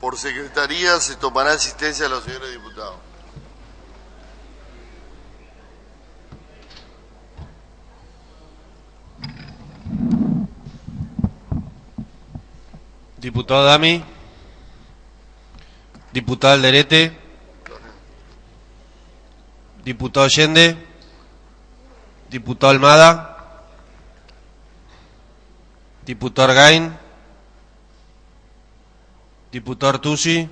Por secretaría se tomará asistencia a los señores diputados. Diputado Dami. Diputado Alderete. Diputado Allende. Diputado Almada. Diputado Argain. Diputado Artusi.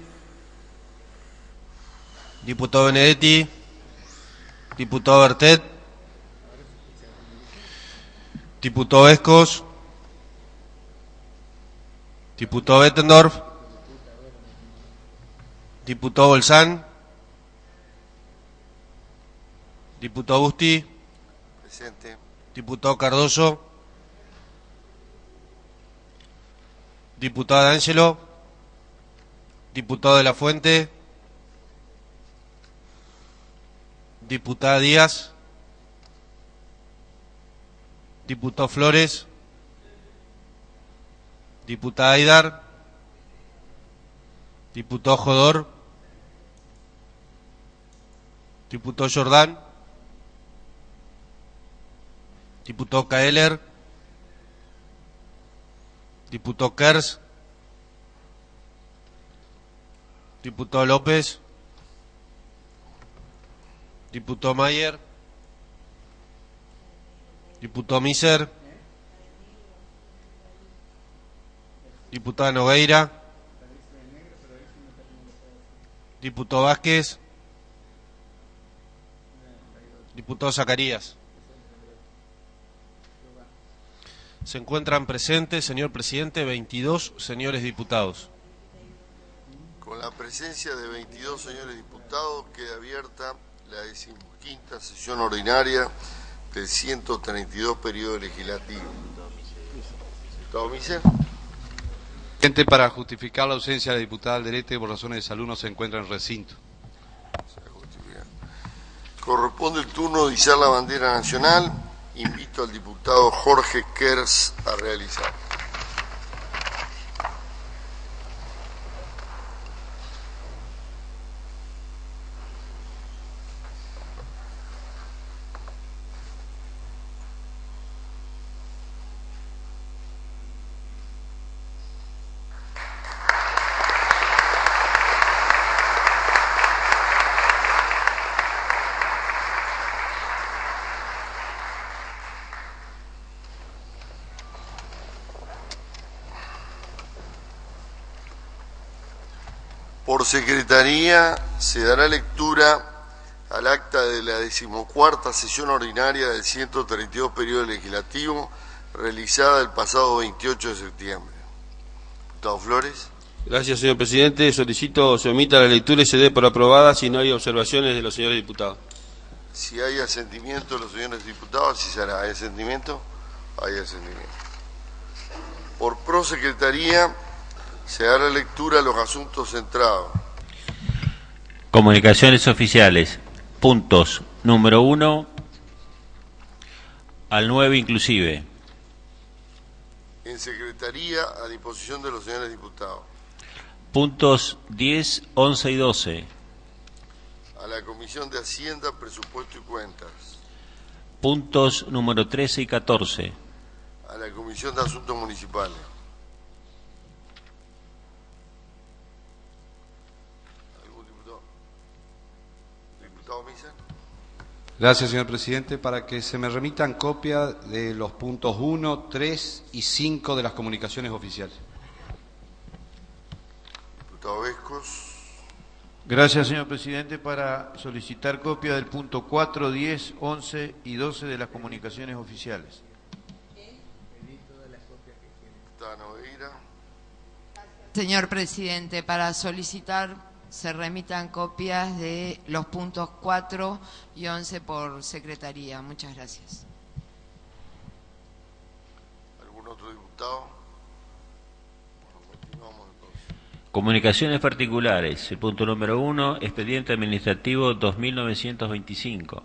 Diputado Benedetti. Diputado Bertet. Diputado Escos. Diputado Bettendorf. Diputado Bolsán. Diputado Busti. Presente. Diputado Cardoso. Diputado D'Angelo. Diputado de la Fuente. Diputada Díaz. Diputado Flores. Diputada Aidar. Diputado Jodor. Diputado Jordán. Diputado Kaeler. Diputado Kers. Diputado López. Diputado Mayer. Diputado Miser. Diputada Nogueira. Diputado Vázquez. Diputado Zacarías. Se encuentran presentes, señor presidente, 22 señores diputados. Con la presencia de 22 señores diputados, queda abierta la 15ª sesión ordinaria del 132 periodo legislativo. ¿Diputado Miser? Presidente, para justificar la ausencia de la diputada Alderete por razones de salud no se encuentra en recinto. Corresponde el turno de izar la bandera nacional. Invito al diputado Jorge Kers a realizar. Por secretaría se dará lectura al acta de la 14ª sesión ordinaria del 132 periodo legislativo realizada el pasado 28 de septiembre. Diputado Flores. Gracias, señor presidente. Solicito se omita la lectura y se dé por aprobada si no hay observaciones de los señores diputados. Si hay asentimiento de los señores diputados, así será. ¿Hay asentimiento? Hay asentimiento. Por prosecretaría se dará lectura a los asuntos centrados. Comunicaciones oficiales. Puntos número 1 al 9 inclusive. En secretaría a disposición de los señores diputados. Puntos 10, 11 y 12. A la Comisión de Hacienda, Presupuesto y Cuentas. Puntos número 13 y 14. A la Comisión de Asuntos Municipales. ¿Algún diputado? ¿Diputado Misa? Gracias, señor presidente. Para que se me remitan copia de los puntos 1, 3 y 5 de las comunicaciones oficiales. Diputado Vescos. Gracias, señor presidente, para solicitar copia del punto 4, 10, 11 y 12 de las comunicaciones oficiales. Señor presidente, para solicitar se remitan copias de los puntos 4 y 11 por secretaría. Muchas gracias. ¿Algún otro diputado? Bueno, continuamos entonces. Comunicaciones particulares. El punto número 1, expediente administrativo 2925.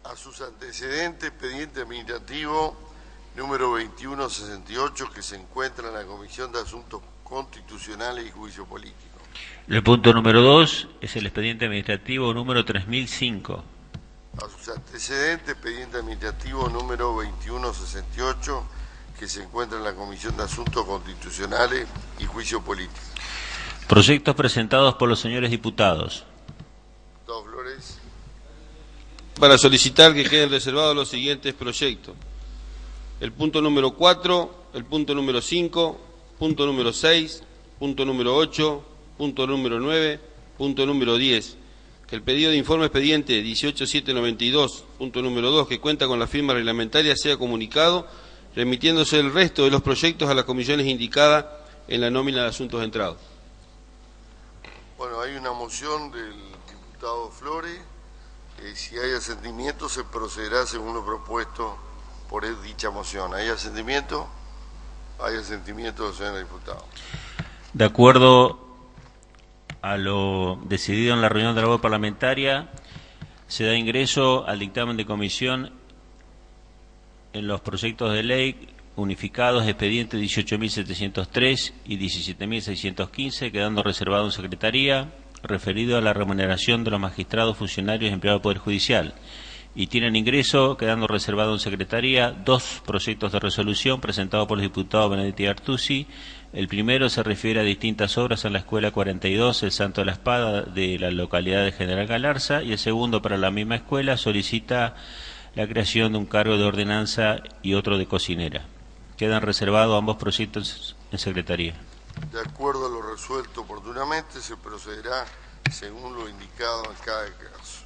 A sus antecedentes, expediente administrativo número 2168, que se encuentra en la Comisión de Asuntos constitucionales y juicio político. El punto número 2 es el expediente administrativo número 3005. A sus antecedentes, expediente administrativo número 2168, que se encuentra en la Comisión de Asuntos Constitucionales y Juicio Político. Proyectos presentados por los señores diputados. Dos Flores. Para solicitar que queden reservados los siguientes proyectos: el punto número 4, el punto número 5, punto número 6, punto número 8, punto número 9, punto número 10. Que el pedido de informe expediente 18792, punto número 2, que cuenta con la firma reglamentaria, sea comunicado, remitiéndose el resto de los proyectos a las comisiones indicadas en la nómina de asuntos entrados. Bueno, hay una moción del diputado Flores. Si hay asentimiento, se procederá según lo propuesto por dicha moción. ¿Hay asentimiento? Hay asentimiento, señor diputado. De acuerdo a lo decidido en la reunión de la labor parlamentaria, se da ingreso al dictamen de comisión en los proyectos de ley unificados, expedientes 18.703 y 17.615, quedando reservado en secretaría, referido a la remuneración de los magistrados, funcionarios y empleados del Poder Judicial. Y tienen ingreso, quedando reservado en secretaría, dos proyectos de resolución presentados por el diputado Benedetti Artusi. El primero se refiere a distintas obras en la Escuela 42, el Santo de la Espada, de la localidad de General Galarza, y el segundo, para la misma escuela, solicita la creación de un cargo de ordenanza y otro de cocinera. Quedan reservados ambos proyectos en secretaría. De acuerdo a lo resuelto oportunamente, se procederá según lo indicado en cada caso.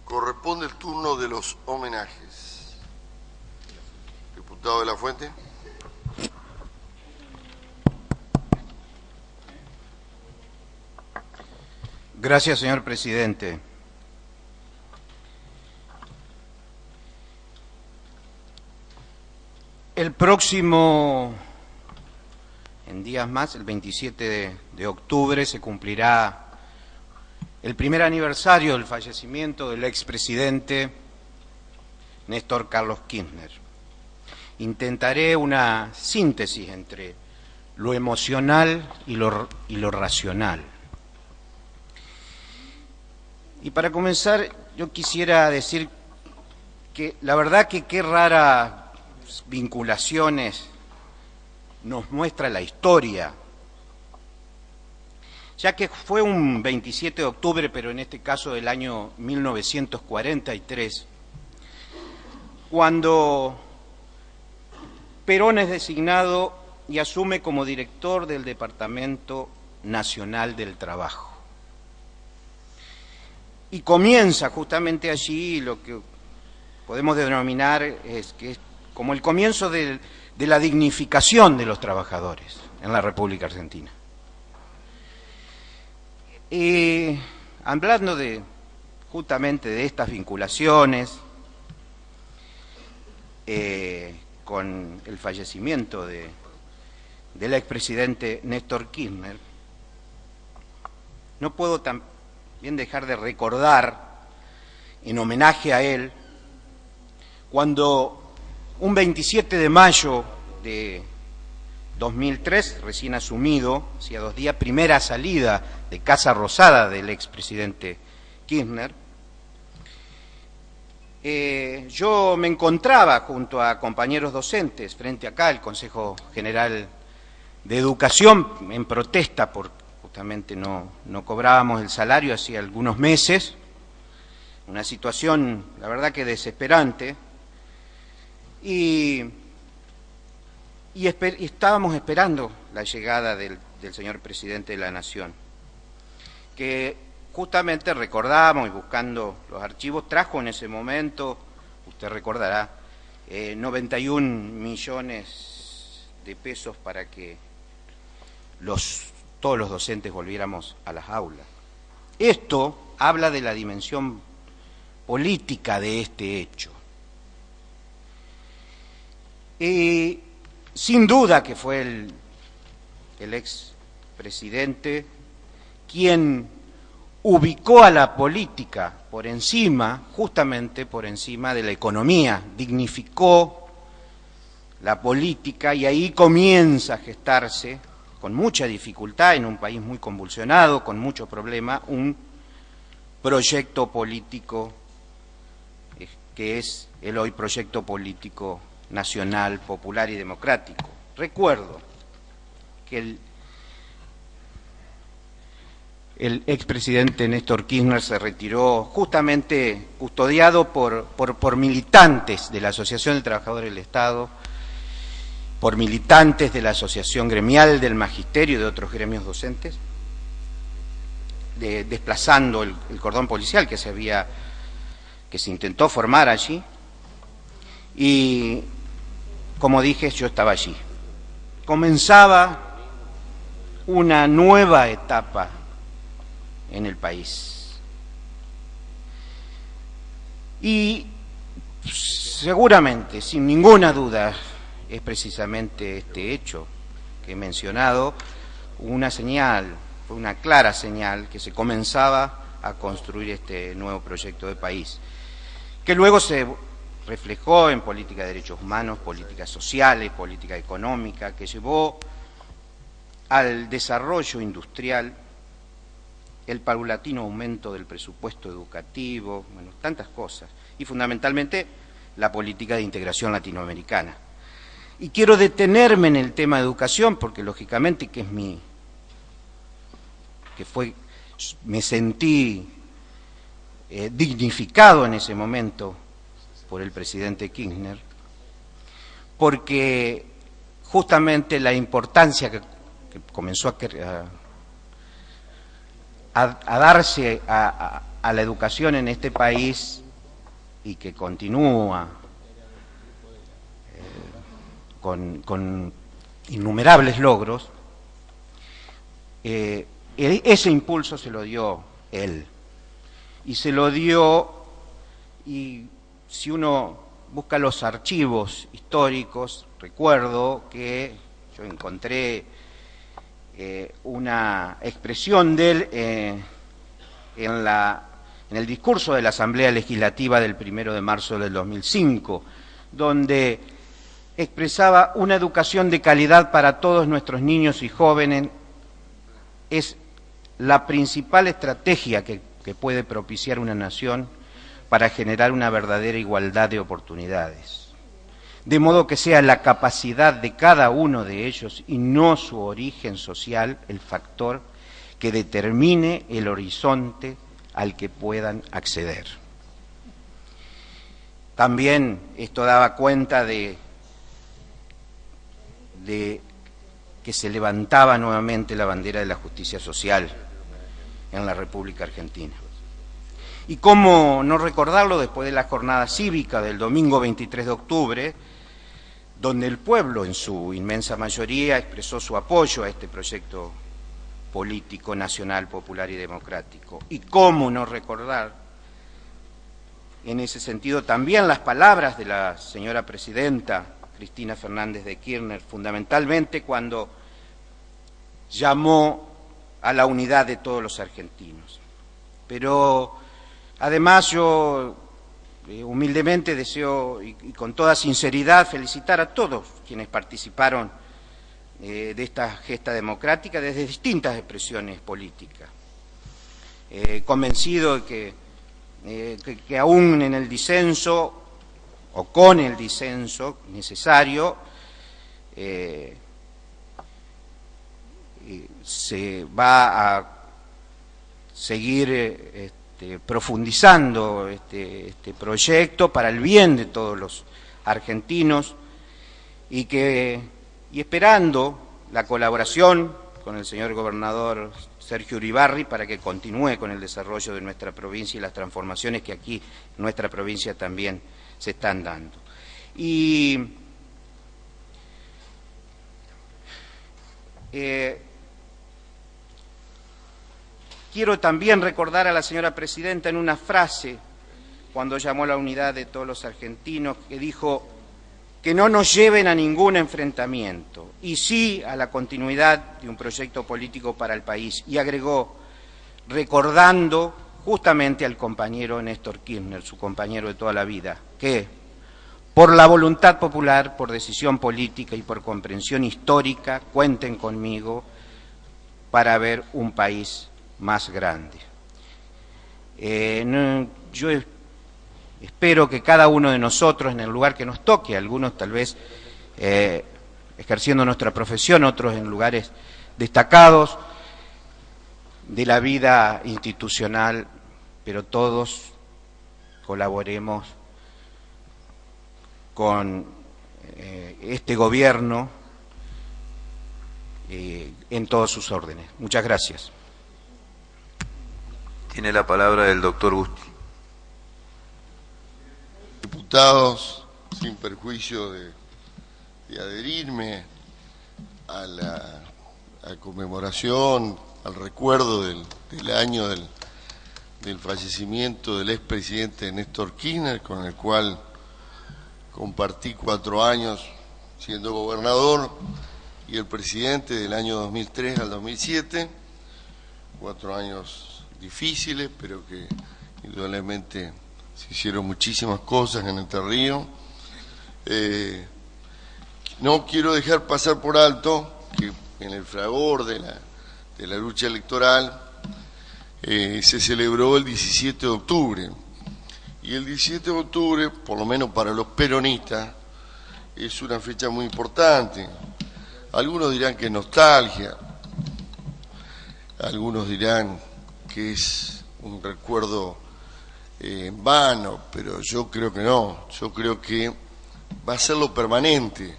Corresponde el turno de los homenajes. Diputado de la Fuente. Gracias, señor presidente. El próximo, en días más, el 27 de octubre, se cumplirá el primer aniversario del fallecimiento del expresidente Néstor Carlos Kirchner. Intentaré una síntesis entre lo emocional y lo racional. Y para comenzar, yo quisiera decir que la verdad que qué raras vinculaciones nos muestra la historia, ya que fue un 27 de octubre, pero en este caso del año 1943, cuando Perón es designado y asume como director del Departamento Nacional del Trabajo. Y comienza justamente allí lo que podemos denominar es como el comienzo de la dignificación de los trabajadores en la República Argentina. Y hablando justamente de estas vinculaciones con el fallecimiento del expresidente Néstor Kirchner, no puedo también dejar de recordar, en homenaje a él, cuando un 27 de mayo de 2003, recién asumido, hacía 2 días, primera salida de Casa Rosada del expresidente Kirchner, yo me encontraba junto a compañeros docentes frente acá al Consejo General de Educación en protesta porque justamente no cobrábamos el salario hacía algunos meses, una situación la verdad que desesperante, y estábamos esperando la llegada del señor presidente de la Nación, que justamente recordamos y buscando los archivos, trajo en ese momento, usted recordará, 91 millones de pesos para que todos los docentes volviéramos a las aulas. Esto habla de la dimensión política de este hecho. Y sin duda que fue el expresidente quien ubicó a la política por encima, justamente por encima de la economía, dignificó la política y ahí comienza a gestarse con mucha dificultad, en un país muy convulsionado, con mucho problema, un proyecto político que es el hoy proyecto político nacional, popular y democrático. Recuerdo que el expresidente Néstor Kirchner se retiró justamente custodiado por militantes de la Asociación de Trabajadores del Estado, por militantes de la Asociación Gremial del Magisterio y de otros gremios docentes, desplazando el cordón policial que se intentó formar allí, y como dije, yo estaba allí. Comenzaba una nueva etapa en el país. Y seguramente, sin ninguna duda, es precisamente este hecho que he mencionado, una señal, fue una clara señal que se comenzaba a construir este nuevo proyecto de país, que luego se reflejó en política de derechos humanos, políticas sociales, política económica, que llevó al desarrollo industrial, el paulatino aumento del presupuesto educativo, bueno, tantas cosas, y fundamentalmente la política de integración latinoamericana. Y quiero detenerme en el tema de educación, porque lógicamente me sentí dignificado en ese momento por el presidente Kirchner, porque justamente la importancia que comenzó a darse a la educación en este país y que continúa con innumerables logros, ese impulso se lo dio él. Y se lo dio, y si uno busca los archivos históricos, recuerdo que yo encontré una expresión de él en el discurso de la Asamblea Legislativa del 1 de marzo del 2005, donde expresaba: una educación de calidad para todos nuestros niños y jóvenes es la principal estrategia que puede propiciar una nación para generar una verdadera igualdad de oportunidades. De modo que sea la capacidad de cada uno de ellos y no su origen social el factor que determine el horizonte al que puedan acceder. También esto daba cuenta de que se levantaba nuevamente la bandera de la justicia social en la República Argentina. Y cómo no recordarlo después de la jornada cívica del domingo 23 de octubre, donde el pueblo en su inmensa mayoría expresó su apoyo a este proyecto político nacional, popular y democrático. Y cómo no recordar en ese sentido también las palabras de la señora presidenta Cristina Fernández de Kirchner, fundamentalmente cuando llamó a la unidad de todos los argentinos. Pero además yo humildemente deseo y con toda sinceridad felicitar a todos quienes participaron de esta gesta democrática desde distintas expresiones políticas. Convencido de que aún en el disenso o con el disenso necesario se va a seguir profundizando este proyecto para el bien de todos los argentinos y esperando la colaboración con el señor gobernador Sergio Uribarri para que continúe con el desarrollo de nuestra provincia y las transformaciones que aquí en nuestra provincia también se están dando. Y quiero también recordar a la señora presidenta en una frase, cuando llamó a la unidad de todos los argentinos, que dijo que no nos lleven a ningún enfrentamiento, y sí a la continuidad de un proyecto político para el país. Y agregó, recordando justamente al compañero Néstor Kirchner, su compañero de toda la vida, que por la voluntad popular, por decisión política y por comprensión histórica, cuenten conmigo para ver un país más grande. Yo espero que cada uno de nosotros, en el lugar que nos toque, algunos tal vez ejerciendo nuestra profesión, otros en lugares destacados de la vida institucional, pero todos colaboremos con este gobierno en todos sus órdenes. Muchas gracias. Tiene la palabra el doctor Gusti. Diputados, sin perjuicio de adherirme a la conmemoración, al recuerdo del año del fallecimiento del expresidente Néstor Kirchner, con el cual compartí 4 años siendo gobernador, y el presidente del año 2003 al 2007, 4 años difíciles, pero que indudablemente se hicieron muchísimas cosas en Entre Ríos. No quiero dejar pasar por alto que en el fragor de la lucha electoral se celebró el 17 de octubre. Y el 17 de octubre, por lo menos para los peronistas, es una fecha muy importante. Algunos dirán que es nostalgia, algunos dirán que es un recuerdo en vano, pero yo creo que no, yo creo que va a ser lo permanente.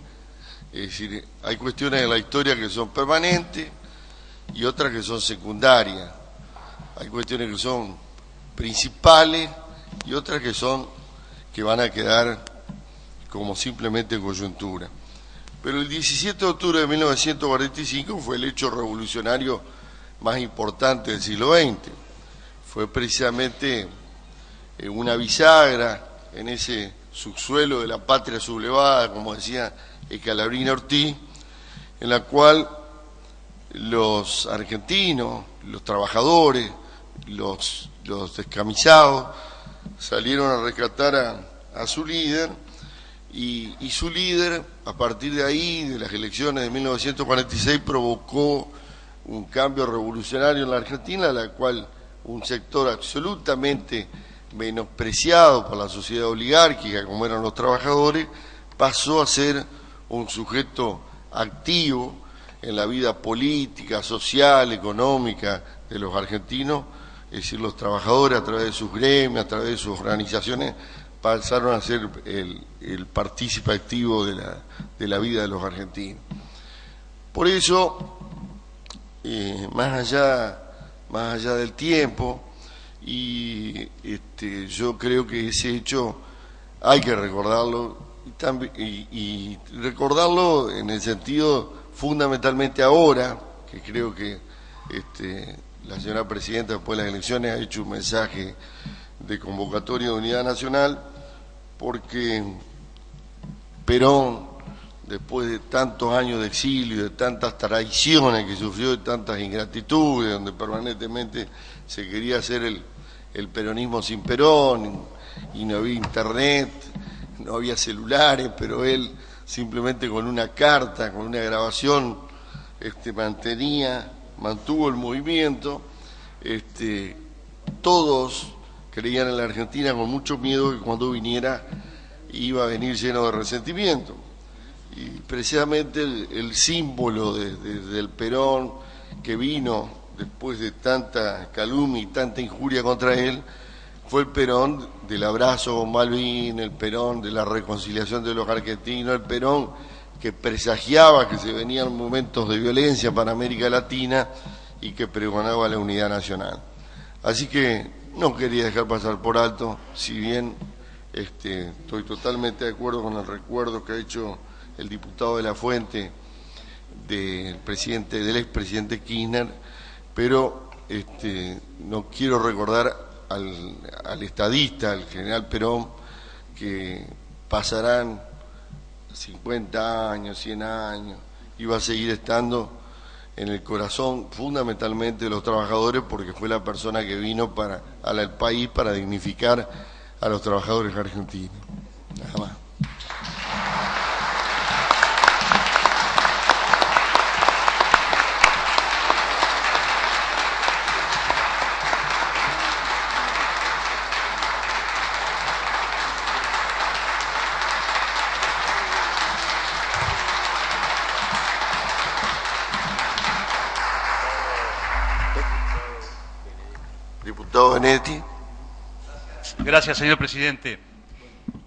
Es decir, hay cuestiones de la historia que son permanentes y otras que son secundarias. Hay cuestiones que son principales y otras que van a quedar como simplemente coyuntura. Pero el 17 de octubre de 1945 fue el hecho revolucionario más importante del siglo XX. Fue precisamente una bisagra en ese subsuelo de la patria sublevada, como decía Escalabrino Ortiz, en la cual los argentinos, los trabajadores, los descamisados salieron a rescatar a su líder, y su líder, a partir de ahí, de las elecciones de 1946, provocó un cambio revolucionario en la Argentina, a la cual un sector absolutamente menospreciado por la sociedad oligárquica, como eran los trabajadores, pasó a ser un sujeto activo en la vida política, social, económica de los argentinos. Es decir, los trabajadores, a través de sus gremios, a través de sus organizaciones, pasaron a ser el partícipe activo de la vida de los argentinos. Por eso, más allá del tiempo, y yo creo que ese hecho hay que recordarlo, y recordarlo en el sentido fundamentalmente ahora, que creo que la señora presidenta después de las elecciones ha hecho un mensaje de convocatoria de unidad nacional, porque Perón, después de tantos años de exilio, de tantas traiciones que sufrió, de tantas ingratitudes, donde permanentemente se quería hacer el peronismo sin Perón, y no había internet, no había celulares, pero él simplemente con una carta, con una grabación, mantuvo el movimiento. Todos creían en la Argentina con mucho miedo que cuando viniera iba a venir lleno de resentimiento. Y precisamente el símbolo del Perón, que vino después de tanta calumnia y tanta injuria contra él, fue el Perón del abrazo con Malvinas, el Perón de la reconciliación de los argentinos, el Perón que presagiaba que se venían momentos de violencia para América Latina y que pregonaba la unidad nacional. Así que no quería dejar pasar por alto, si bien estoy totalmente de acuerdo con el recuerdo que ha hecho el diputado de la Fuente del expresidente Kirchner, pero no quiero recordar al estadista, al general Perón, que pasarán 50 años, 100 años, y va a seguir estando en el corazón fundamentalmente de los trabajadores, porque fue la persona que vino al país para dignificar a los trabajadores argentinos. Nada más. Diputado Benedetti. Gracias, señor presidente.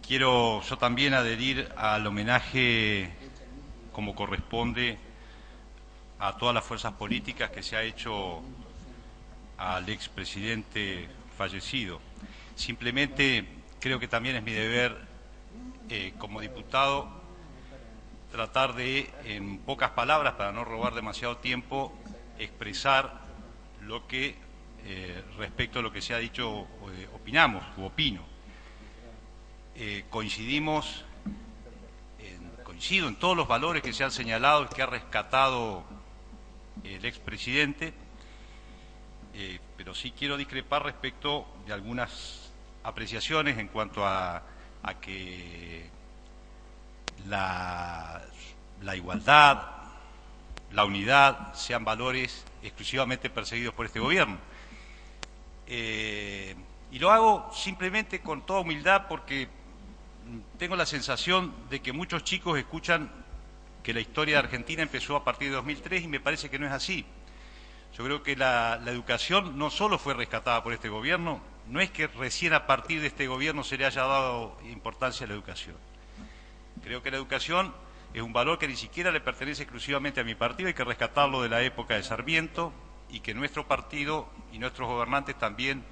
Quiero yo también adherir al homenaje, como corresponde, a todas las fuerzas políticas que se ha hecho al expresidente fallecido. Simplemente creo que también es mi deber, como diputado, tratar de, en pocas palabras, para no robar demasiado tiempo, expresar lo que, respecto a lo que se ha dicho, opinamos u opino. Coincido en todos los valores que se han señalado y que ha rescatado el expresidente, pero sí quiero discrepar respecto de algunas apreciaciones en cuanto a que la igualdad, la unidad sean valores exclusivamente perseguidos por este gobierno. Y lo hago simplemente con toda humildad porque tengo la sensación de que muchos chicos escuchan que la historia de Argentina empezó a partir de 2003 y me parece que no es así. Yo creo que la educación no solo fue rescatada por este gobierno, no es que recién a partir de este gobierno se le haya dado importancia a la educación. Creo que la educación es un valor que ni siquiera le pertenece exclusivamente a mi partido, hay que rescatarlo de la época de Sarmiento y que nuestro partido y nuestros gobernantes también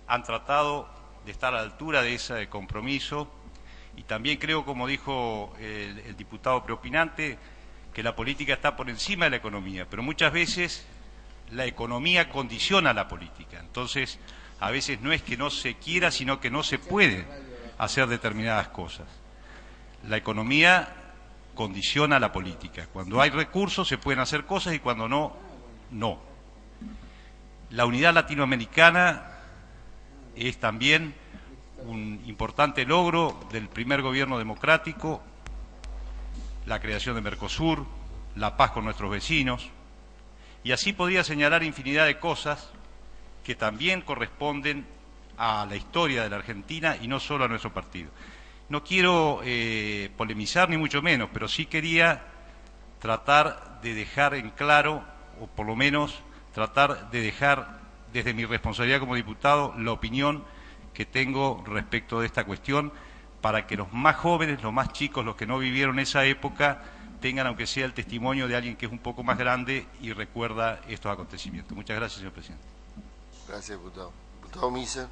han tratado de estar a la altura de ese compromiso. Y también creo, como dijo el diputado preopinante, que la política está por encima de la economía, pero muchas veces la economía condiciona la política. Entonces, a veces no es que no se quiera, sino que no se puede hacer determinadas cosas. La economía condiciona la política. Cuando hay recursos se pueden hacer cosas y cuando no, no. La unidad latinoamericana es también un importante logro del primer gobierno democrático, la creación de Mercosur, la paz con nuestros vecinos, y así podría señalar infinidad de cosas que también corresponden a la historia de la Argentina y no solo a nuestro partido. No quiero polemizar ni mucho menos, pero sí quería tratar de dejar en claro, o por lo menos tratar de dejar desde mi responsabilidad como diputado la opinión que tengo respecto de esta cuestión, para que los más jóvenes, los más chicos, los que no vivieron esa época, tengan aunque sea el testimonio de alguien que es un poco más grande y recuerda estos acontecimientos. Muchas gracias, señor presidente. Gracias, diputado. Diputado Miser.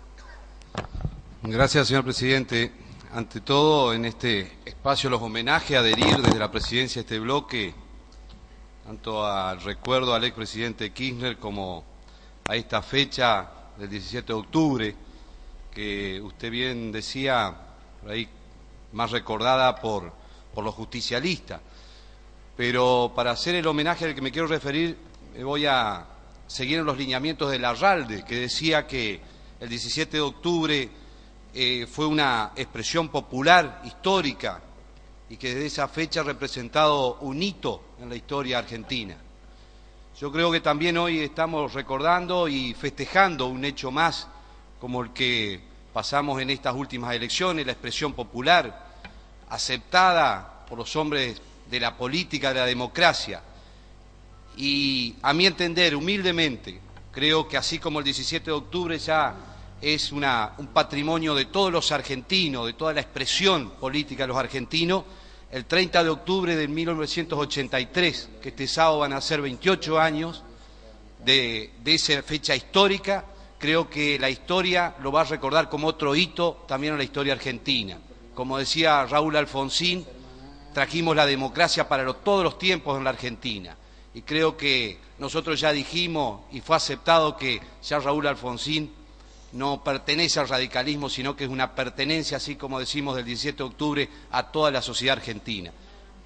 Gracias, señor presidente. Ante todo, en este espacio los homenajes, adherir desde la presidencia a este bloque, tanto al recuerdo al expresidente Kirchner como a esta fecha del 17 de octubre, que usted bien decía, por ahí más recordada por los justicialistas. Pero para hacer el homenaje al que me quiero referir, me voy a seguir en los lineamientos de Larralde, que decía que el 17 de octubre fue una expresión popular, histórica, y que desde esa fecha ha representado un hito en la historia argentina. Yo creo que también hoy estamos recordando y festejando un hecho más, como el que pasamos en estas últimas elecciones, la expresión popular, aceptada por los hombres de la política, de la democracia. Y a mi entender, humildemente, creo que así como el 17 de octubre ya es un patrimonio de todos los argentinos, de toda la expresión política de los argentinos, el 30 de octubre de 1983, que este sábado van a ser 28 años de esa fecha histórica, creo que la historia lo va a recordar como otro hito también en la historia argentina. Como decía Raúl Alfonsín, trajimos la democracia para todos los tiempos en la Argentina. Y creo que nosotros ya dijimos y fue aceptado que ya Raúl Alfonsín no pertenece al radicalismo, sino que es una pertenencia, así como decimos, del 17 de octubre a toda la sociedad argentina.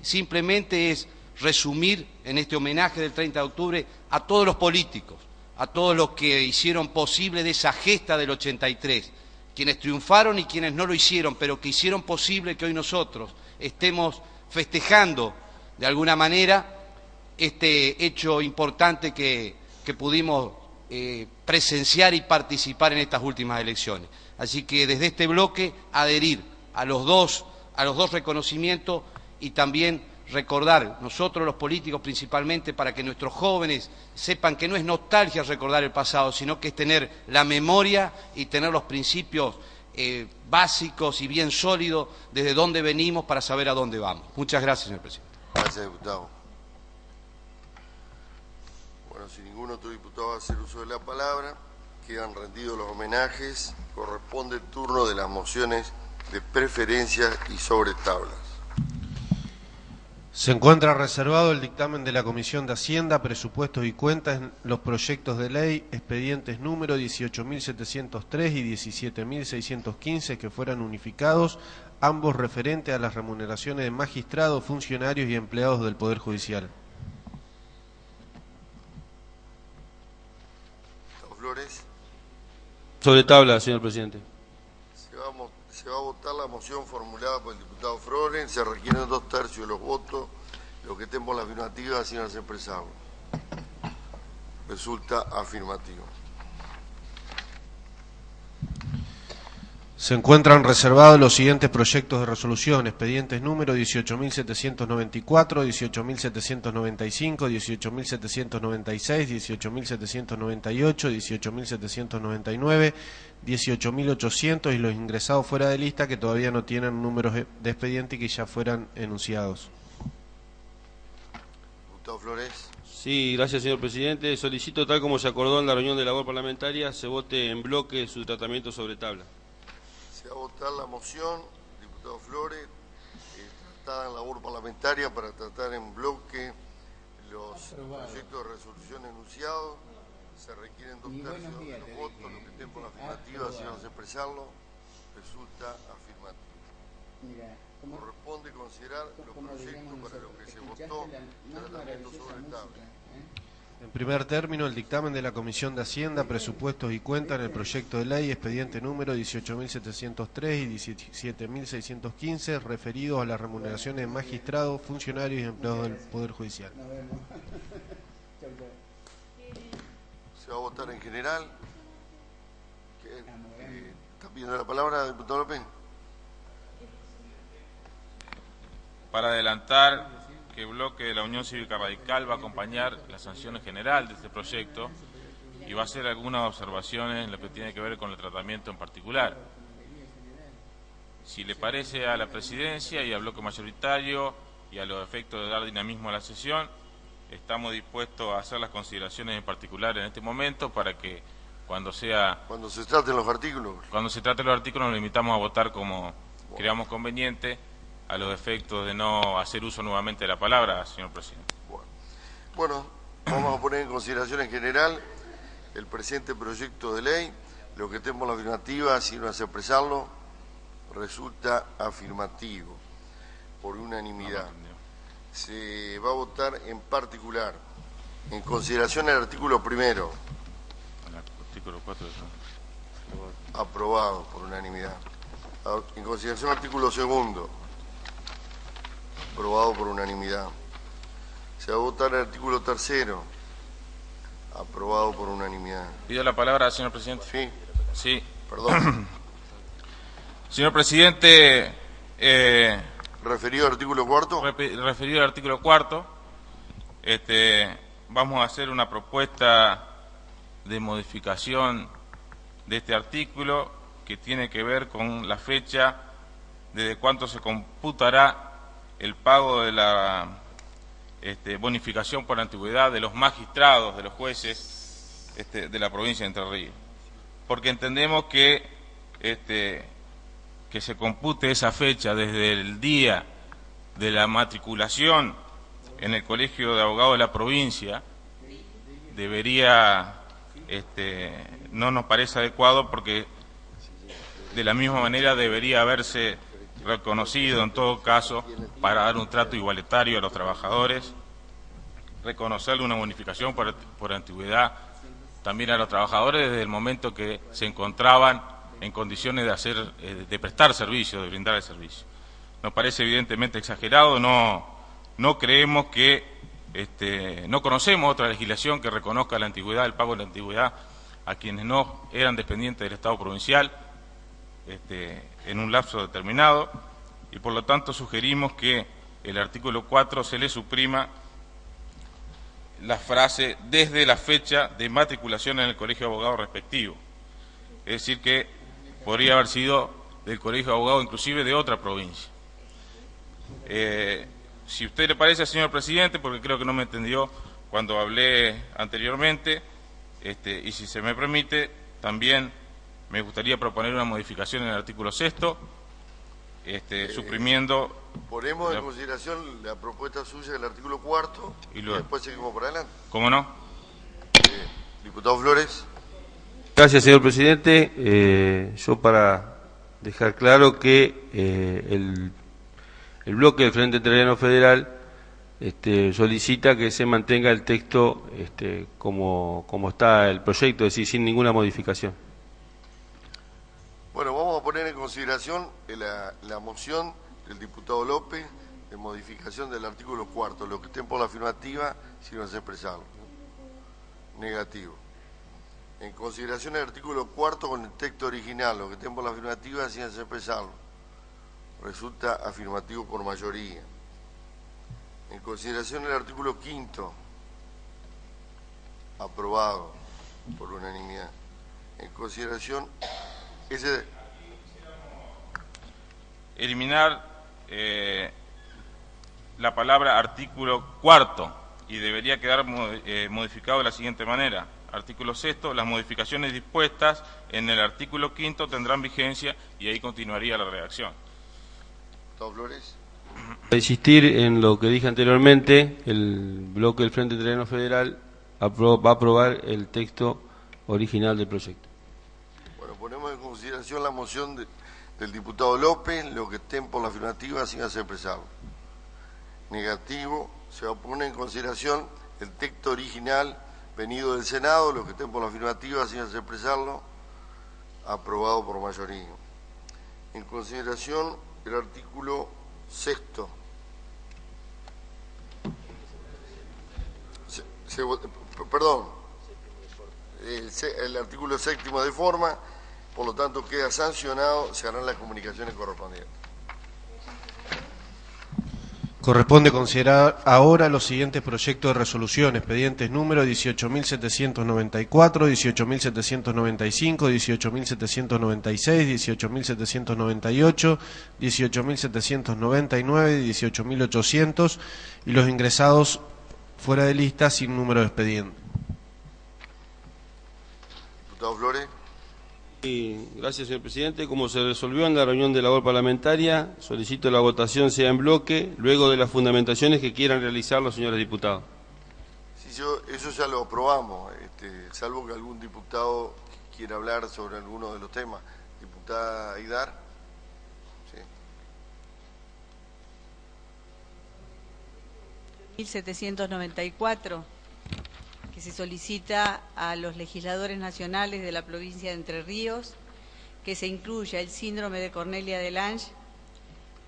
Simplemente es resumir en este homenaje del 30 de octubre a todos los políticos, a todos los que hicieron posible de esa gesta del 83, quienes triunfaron y quienes no lo hicieron, pero que hicieron posible que hoy nosotros estemos festejando de alguna manera este hecho importante que pudimos presenciar y participar en estas últimas elecciones. Así que desde este bloque adherir a los dos reconocimientos y también recordar, nosotros los políticos principalmente, para que nuestros jóvenes sepan que no es nostalgia recordar el pasado, sino que es tener la memoria y tener los principios básicos y bien sólidos desde dónde venimos para saber a dónde vamos. Muchas gracias, señor presidente. Gracias, diputado. Bueno, si ningún otro diputado va a hacer uso de la palabra, quedan rendidos los homenajes. Corresponde el turno de las mociones de preferencia y sobre tablas. Se encuentra reservado el dictamen de la Comisión de Hacienda, Presupuestos y Cuentas en los proyectos de ley, expedientes número 18.703 y 17.615 que fueran unificados, ambos referentes a las remuneraciones de magistrados, funcionarios y empleados del Poder Judicial. Flores. Sobre tabla, señor presidente. Se va a votar la moción formulada por el diputado Flores. Se requieren 2/3 de los votos. Lo que estén por la afirmativa, así nos expresamos. Resulta afirmativo. Se encuentran reservados los siguientes proyectos de resolución, expedientes número 18.794, 18.795, 18.796, 18.798, 18.799, 18.800 y los ingresados fuera de lista que todavía no tienen números de expediente y que ya fueran enunciados. Diputado Flores. Sí, gracias, señor presidente. Solicito, tal como se acordó en la reunión de labor parlamentaria, se vote en bloque su tratamiento sobre tabla. Se va a votar la moción, diputado Flores, tratada en labor parlamentaria para tratar en bloque los proyectos de resolución enunciados. Se requieren 2/3 de los votos, lo que estén por la afirmativa, si no se expresarlo, resulta afirmativo. Corresponde considerar los proyectos para los que se votó tratamiento sobre tabla. En primer término, el dictamen de la Comisión de Hacienda, Presupuestos y Cuentas en el proyecto de ley, expediente número 18.703 y 17.615, referidos a las remuneraciones de magistrados, funcionarios y empleados del Poder Judicial. Se va a votar en general. ¿Está pidiendo la palabra, diputado López? Para adelantar que el bloque de la Unión Cívica Radical va a acompañar la sanción general de este proyecto y va a hacer algunas observaciones en lo que tiene que ver con el tratamiento en particular. Si le parece a la presidencia y al bloque mayoritario y a los efectos de dar dinamismo a la sesión, estamos dispuestos a hacer las consideraciones en particular en este momento para que cuando se traten los artículos. Cuando se traten los artículos nos limitamos a votar como creamos conveniente, a los efectos de no hacer uso nuevamente de la palabra, señor presidente. Bueno, vamos a poner en consideración en general el presente proyecto de ley. Lo que tenemos la afirmativa, si no hace expresarlo, resulta afirmativo, por unanimidad. Se va a votar en particular, en consideración el artículo primero. El artículo 4. Aprobado por unanimidad. En consideración el artículo segundo. Aprobado por unanimidad. Se va a votar el artículo tercero. Aprobado por unanimidad. Pido la palabra, señor presidente. Sí. Sí. Perdón. Señor presidente. ¿Referido al artículo cuarto? Referido al artículo cuarto. Vamos a hacer una propuesta de modificación de este artículo que tiene que ver con la fecha desde cuánto se computará el pago de la bonificación por antigüedad de los magistrados, de los jueces de la provincia de Entre Ríos. Porque entendemos que se compute esa fecha desde el día de la matriculación en el Colegio de Abogados de la provincia debería, no nos parece adecuado porque de la misma manera debería haberse reconocido en todo caso para dar un trato igualitario a los trabajadores, reconocerle una bonificación por antigüedad también a los trabajadores desde el momento que se encontraban en condiciones de prestar servicio, de brindar el servicio. Nos parece evidentemente exagerado, no creemos que, no conocemos otra legislación que reconozca la antigüedad, el pago de la antigüedad a quienes no eran dependientes del Estado provincial, en un lapso determinado, y por lo tanto sugerimos que el artículo 4 se le suprima la frase desde la fecha de matriculación en el colegio de abogados respectivo. Es decir, que podría haber sido del colegio de abogados inclusive de otra provincia. Si a usted le parece, señor presidente, porque creo que no me entendió cuando hablé anteriormente, y si se me permite, también me gustaría proponer una modificación en el artículo 6º, suprimiendo... Ponemos en consideración la propuesta suya del artículo 4 y después seguimos por adelante. ¿Cómo no? Diputado Flores. Gracias, señor presidente. Yo para dejar claro que el bloque del Frente Entrerriano Federal solicita que se mantenga el texto como está el proyecto, es decir, sin ninguna modificación. Bueno, vamos a poner en consideración la moción del diputado López de modificación del artículo 4. Lo que estén por la afirmativa, si no se expresaron. Negativo. En consideración el artículo 4 con el texto original, lo que estén por la afirmativa, si no se expresaron. Resulta afirmativo por mayoría. En consideración el artículo 5, aprobado por unanimidad. En consideración eliminar la palabra artículo 4 y debería quedar modificado de la siguiente manera. Artículo 6º, las modificaciones dispuestas en el artículo 5 tendrán vigencia y ahí continuaría la redacción. Flores. Para insistir en lo que dije anteriormente, el bloque del Frente Entrerriano Federal va a aprobar el texto original del proyecto. Bueno, ponemos en consideración la moción del diputado López, lo que estén por la afirmativa, sin hacer expresarlo. Negativo, se va a poner en consideración el texto original venido del Senado, lo que estén por la afirmativa, sin hacer expresarlo, aprobado por mayoría. En consideración el artículo 6º. El artículo 7º de forma, por lo tanto queda sancionado, se harán las comunicaciones correspondientes. Corresponde considerar ahora los siguientes proyectos de resolución, expedientes número 18.794, 18.795, 18.796, 18.798, 18.799 y 18.800, y los ingresados fuera de lista sin número de expediente. Diputado Flores. Gracias, señor presidente. Como se resolvió en la reunión de labor parlamentaria, solicito la votación sea en bloque, luego de las fundamentaciones que quieran realizar los señores diputados. Sí, eso ya lo aprobamos, salvo que algún diputado quiera hablar sobre alguno de los temas. Diputada Aidar. Sí. 1794, que se solicita a los legisladores nacionales de la provincia de Entre Ríos que se incluya el síndrome de Cornelia de Lange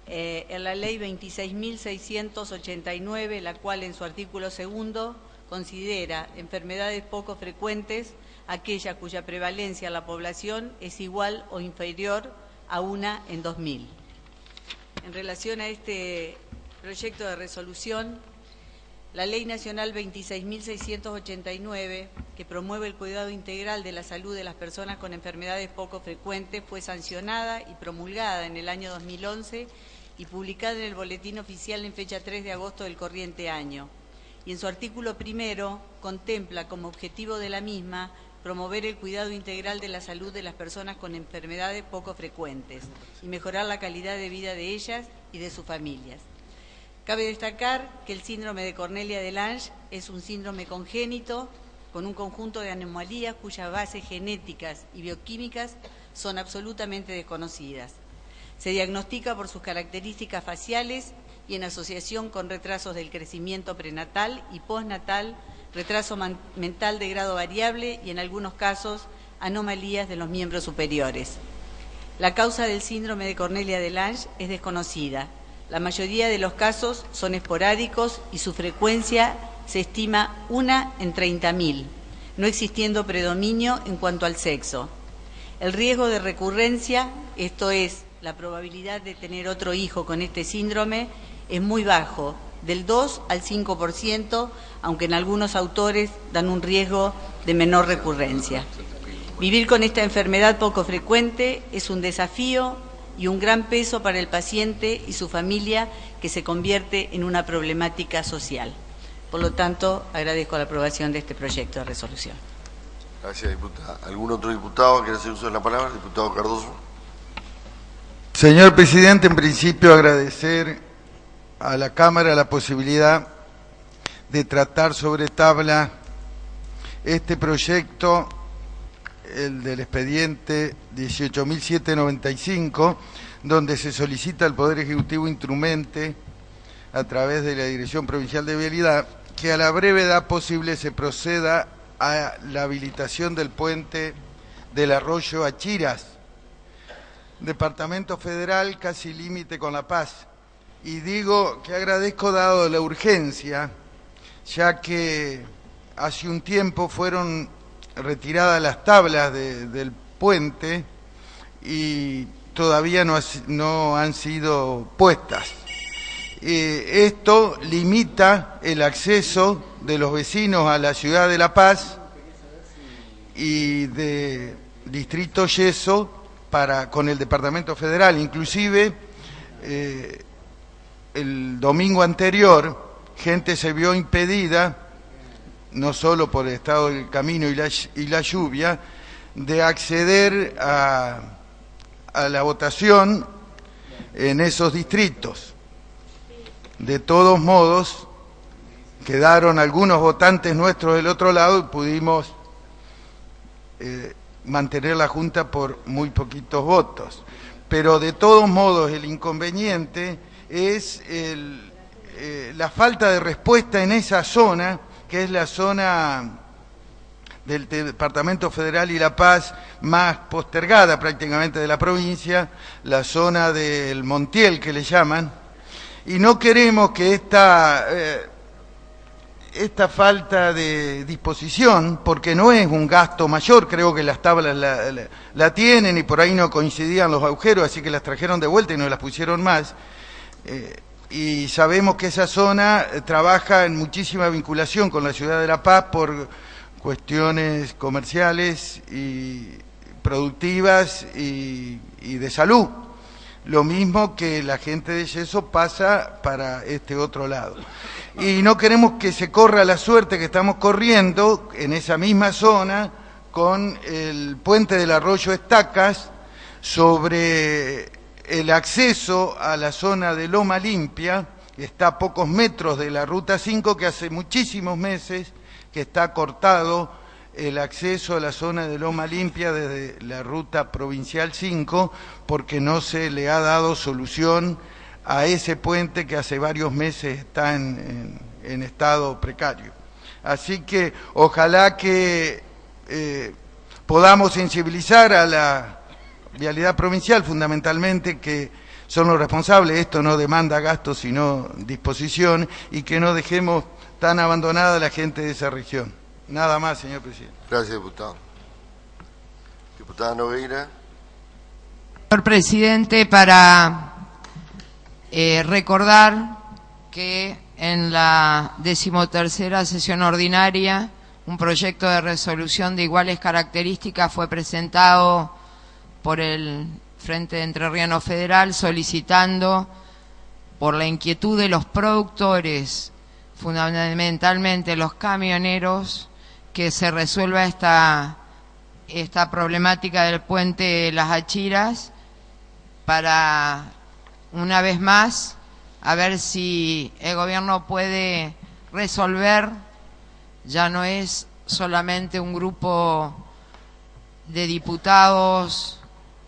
en la ley 26.689, la cual en su artículo 2 considera enfermedades poco frecuentes aquella cuya prevalencia en la población es igual o inferior a 1 en 2000. En relación a este proyecto de resolución, la Ley Nacional 26.689, que promueve el cuidado integral de la salud de las personas con enfermedades poco frecuentes, fue sancionada y promulgada en el año 2011 y publicada en el Boletín Oficial en fecha 3 de agosto del corriente año. Y en su artículo 1 contempla como objetivo de la misma promover el cuidado integral de la salud de las personas con enfermedades poco frecuentes y mejorar la calidad de vida de ellas y de sus familias. Cabe destacar que el síndrome de Cornelia de Lange es un síndrome congénito con un conjunto de anomalías cuyas bases genéticas y bioquímicas son absolutamente desconocidas. Se diagnostica por sus características faciales y en asociación con retrasos del crecimiento prenatal y postnatal, retraso mental de grado variable y en algunos casos anomalías de los miembros superiores. La causa del síndrome de Cornelia de Lange es desconocida. La mayoría de los casos son esporádicos y su frecuencia se estima 1 en 30.000, no existiendo predominio en cuanto al sexo. El riesgo de recurrencia, esto es, la probabilidad de tener otro hijo con este síndrome, es muy bajo, del 2 al 5%, aunque en algunos autores dan un riesgo de menor recurrencia. Vivir con esta enfermedad poco frecuente es un desafío y un gran peso para el paciente y su familia, que se convierte en una problemática social. Por lo tanto, agradezco la aprobación de este proyecto de resolución. Gracias, diputada. ¿Algún otro diputado quiere hacer uso de la palabra? Diputado Cardoso. Señor presidente, en principio agradecer a la Cámara la posibilidad de tratar sobre tabla este proyecto, el del expediente 18.795, donde se solicita al Poder Ejecutivo instrumente, a través de la Dirección Provincial de Vialidad, que a la brevedad posible se proceda a la habilitación del puente del arroyo Achiras, Departamento Federal, casi límite con La Paz. Y digo que agradezco dado la urgencia, ya que hace un tiempo fueron retiradas las tablas del puente y todavía no han sido puestas. Esto limita el acceso de los vecinos a la ciudad de La Paz y de Distrito Yeso con el Departamento Federal. Inclusive, el domingo anterior, gente se vio impedida, no solo por el estado del camino y la lluvia, de acceder a la votación en esos distritos. De todos modos, quedaron algunos votantes nuestros del otro lado y pudimos mantener la Junta por muy poquitos votos. Pero de todos modos, el inconveniente es la falta de respuesta en esa zona, que es la zona del Departamento Federal y La Paz más postergada prácticamente de la provincia, la zona del Montiel, que le llaman. Y no queremos que esta falta de disposición, porque no es un gasto mayor, creo que las tablas la tienen y por ahí no coincidían los agujeros, así que las trajeron de vuelta y no las pusieron más. Y sabemos que esa zona trabaja en muchísima vinculación con la ciudad de La Paz por cuestiones comerciales y productivas y de salud. Lo mismo que la gente de Yeso pasa para este otro lado. Y no queremos que se corra la suerte que estamos corriendo en esa misma zona con el puente del arroyo Estacas sobre el acceso a la zona de Loma Limpia, que está a pocos metros de la Ruta 5, que hace muchísimos meses que está cortado el acceso a la zona de Loma Limpia desde la Ruta Provincial 5, porque no se le ha dado solución a ese puente que hace varios meses está en estado precario. Así que ojalá que podamos sensibilizar a la vialidad provincial, fundamentalmente, que son los responsables. Esto no demanda gastos, sino disposición, y que no dejemos tan abandonada a la gente de esa región. Nada más, señor presidente. Gracias, diputado. Diputada Nogueira. Señor presidente, para recordar que en la 13ª sesión ordinaria un proyecto de resolución de iguales características fue presentado por el Frente Entrerriano Federal solicitando, por la inquietud de los productores, fundamentalmente los camioneros, que se resuelva esta problemática del puente Las Achiras, para una vez más a ver si el gobierno puede resolver. Ya no es solamente un grupo de diputados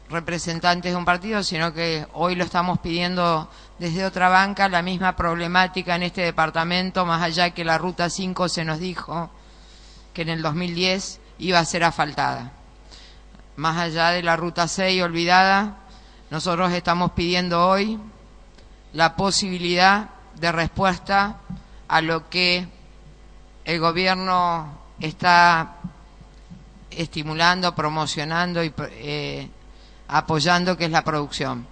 representantes de un partido, sino que hoy lo estamos pidiendo desde otra banca, la misma problemática en este departamento, más allá que la Ruta 5 se nos dijo que en el 2010 iba a ser asfaltada. Más allá de la Ruta 6 olvidada, nosotros estamos pidiendo hoy la posibilidad de respuesta a lo que el gobierno está estimulando, promocionando y apoyando, que es la producción.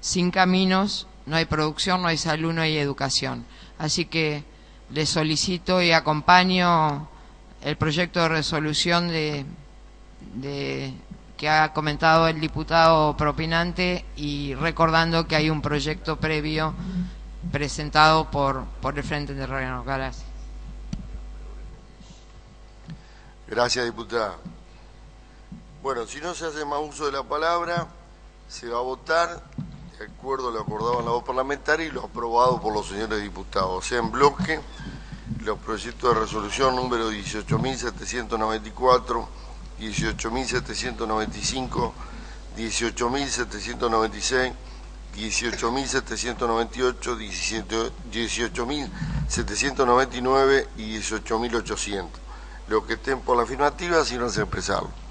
Sin caminos no hay producción, no hay salud, no hay educación. Así que les solicito y acompaño el proyecto de resolución que ha comentado el diputado propinante, y recordando que hay un proyecto previo presentado por el Frente Entrerriano. Gracias. Gracias, diputada. Bueno, si no se hace más uso de la palabra, se va a votar de acuerdo a lo acordado en la voz parlamentaria y lo aprobado por los señores diputados. O sea, en bloque, los proyectos de resolución número 18.794, 18.795, 18.796, 18.798, 18.799 y 18.800. Los que estén por la afirmativa, si no se expresarlo.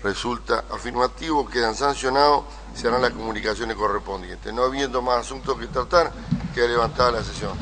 Resulta afirmativo, quedan sancionados, se harán las comunicaciones correspondientes. No habiendo más asuntos que tratar, queda levantada la sesión.